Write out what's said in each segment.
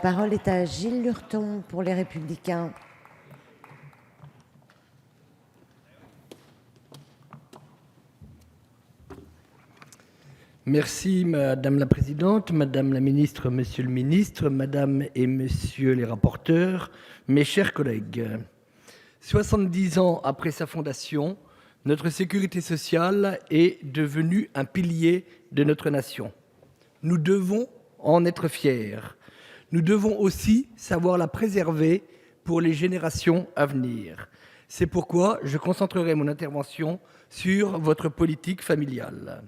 parole est à Gilles Lurton pour Les Républicains. Merci Madame la Présidente, Madame la Ministre, Monsieur le Ministre, Madame et Messieurs les rapporteurs, mes chers collègues. 70 ans après sa fondation, notre sécurité sociale est devenue un pilier de notre nation. Nous devons en être fiers. Nous devons aussi savoir la préserver pour les générations à venir. C'est pourquoi je concentrerai mon intervention sur votre politique familiale.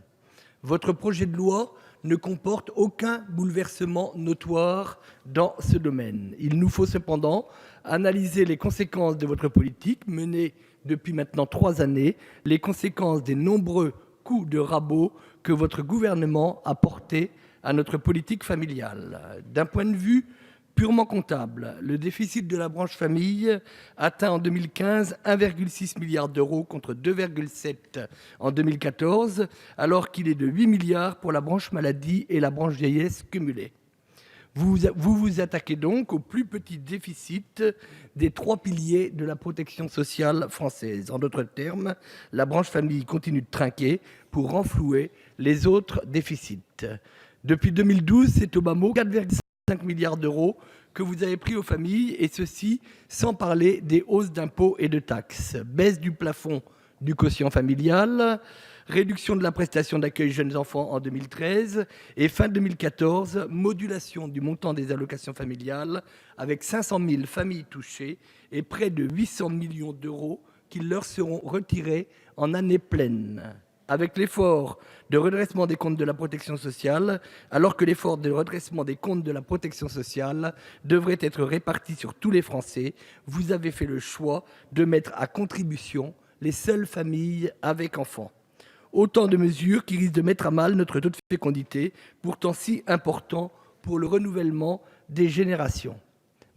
Votre projet de loi ne comporte aucun bouleversement notoire dans ce domaine. Il nous faut cependant analyser les conséquences de votre politique menée depuis maintenant 3 années, les conséquences des nombreux coups de rabot que votre gouvernement a portés à notre politique familiale. D'un point de vue purement comptable, le déficit de la branche famille atteint en 2015 1,6 milliard d'euros contre 2,7 en 2014, alors qu'il est de 8 milliards pour la branche maladie et la branche vieillesse cumulée. Vous vous attaquez donc au plus petit déficit des 3 piliers de la protection sociale française. En d'autres termes, la branche famille continue de trinquer pour renflouer les autres déficits. Depuis 2012, c'est au bas mot 4,5 milliards d'euros que vous avez pris aux familles, et ceci sans parler des hausses d'impôts et de taxes. Baisse du plafond du quotient familial, réduction de la prestation d'accueil jeunes enfants en 2013 et fin 2014, modulation du montant des allocations familiales avec 500 000 familles touchées et près de 800 millions d'euros qui leur seront retirés en année pleine. Avec l'effort de redressement des comptes de la protection sociale, alors que l'effort de redressement des comptes de la protection sociale devrait être réparti sur tous les Français, vous avez fait le choix de mettre à contribution les seules familles avec enfants. Autant de mesures qui risquent de mettre à mal notre taux de fécondité, pourtant si important pour le renouvellement des générations.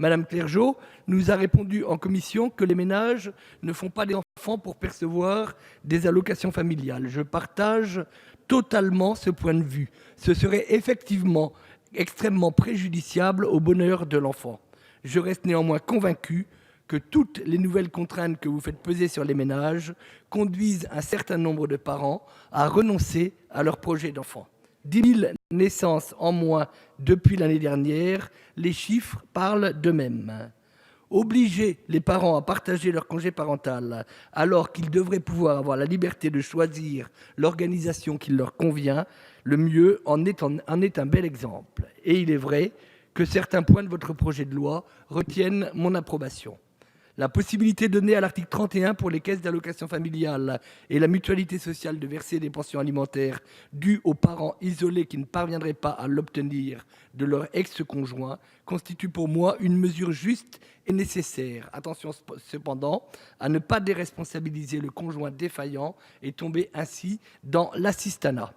Madame Clergeau nous a répondu en commission que les ménages ne font pas des enfants pour percevoir des allocations familiales. Je partage totalement ce point de vue. Ce serait effectivement extrêmement préjudiciable au bonheur de l'enfant. Je reste néanmoins convaincu que toutes les nouvelles contraintes que vous faites peser sur les ménages conduisent un certain nombre de parents à renoncer à leur projet d'enfant. 10 000 naissances en moins depuis l'année dernière, les chiffres parlent d'eux-mêmes. Obliger les parents à partager leur congé parental alors qu'ils devraient pouvoir avoir la liberté de choisir l'organisation qui leur convient le mieux en est un bel exemple. Et il est vrai que certains points de votre projet de loi retiennent mon approbation. La possibilité donnée à l'article 31 pour les caisses d'allocation familiale et la mutualité sociale de verser des pensions alimentaires dues aux parents isolés qui ne parviendraient pas à l'obtenir de leur ex-conjoint constitue pour moi une mesure juste et nécessaire. Attention cependant à ne pas déresponsabiliser le conjoint défaillant et tomber ainsi dans l'assistanat.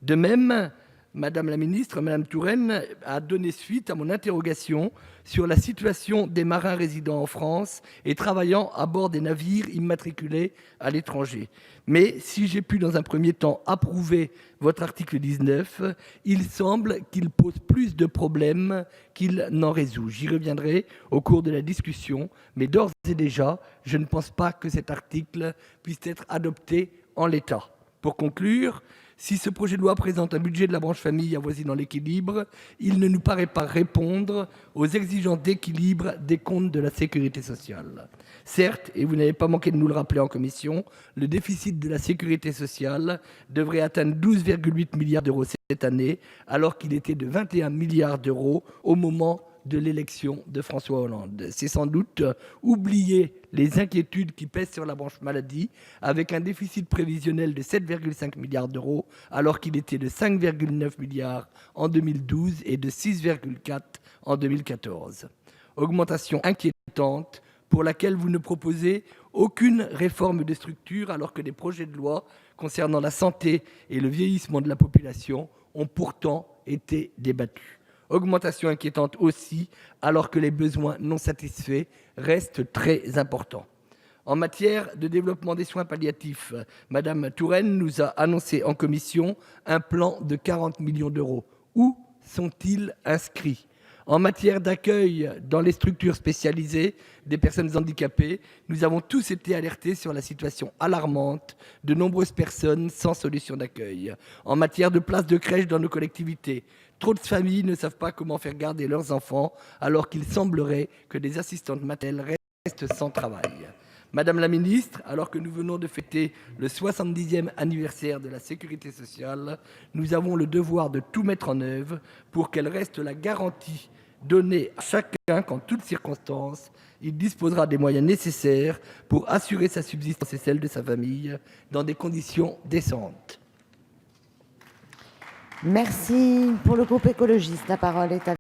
De même, Madame la Ministre, Madame Touraine a donné suite à mon interrogation sur la situation des marins résidant en France et travaillant à bord des navires immatriculés à l'étranger. Mais si j'ai pu dans un premier temps approuver votre article 19, il semble qu'il pose plus de problèmes qu'il n'en résout. J'y reviendrai au cours de la discussion, mais d'ores et déjà, je ne pense pas que cet article puisse être adopté en l'état. Pour conclure, si ce projet de loi présente un budget de la branche famille avoisinant l'équilibre, il ne nous paraît pas répondre aux exigences d'équilibre des comptes de la sécurité sociale. Certes, et vous n'avez pas manqué de nous le rappeler en commission, le déficit de la sécurité sociale devrait atteindre 12,8 milliards d'euros cette année, alors qu'il était de 21 milliards d'euros au moment de l'élection de François Hollande. C'est sans doute oublier les inquiétudes qui pèsent sur la branche maladie, avec un déficit prévisionnel de 7,5 milliards d'euros, alors qu'il était de 5,9 milliards en 2012 et de 6,4 en 2014. Augmentation inquiétante pour laquelle vous ne proposez aucune réforme de structure, alors que des projets de loi concernant la santé et le vieillissement de la population ont pourtant été débattus. Augmentation inquiétante aussi, alors que les besoins non satisfaits restent très importants. En matière de développement des soins palliatifs, Madame Touraine nous a annoncé en commission un plan de 40 millions d'euros. Où sont-ils inscrits ? En matière d'accueil dans les structures spécialisées des personnes handicapées, nous avons tous été alertés sur la situation alarmante de nombreuses personnes sans solution d'accueil. En matière de places de crèche dans nos collectivités, trop de familles ne savent pas comment faire garder leurs enfants alors qu'il semblerait que des assistantes maternelles restent sans travail. Madame la ministre, alors que nous venons de fêter le 70e anniversaire de la sécurité sociale, nous avons le devoir de tout mettre en œuvre pour qu'elle reste la garantie donnée à chacun qu'en toutes circonstances, il disposera des moyens nécessaires pour assurer sa subsistance et celle de sa famille dans des conditions décentes. Merci. Pour le groupe écologiste, la parole est à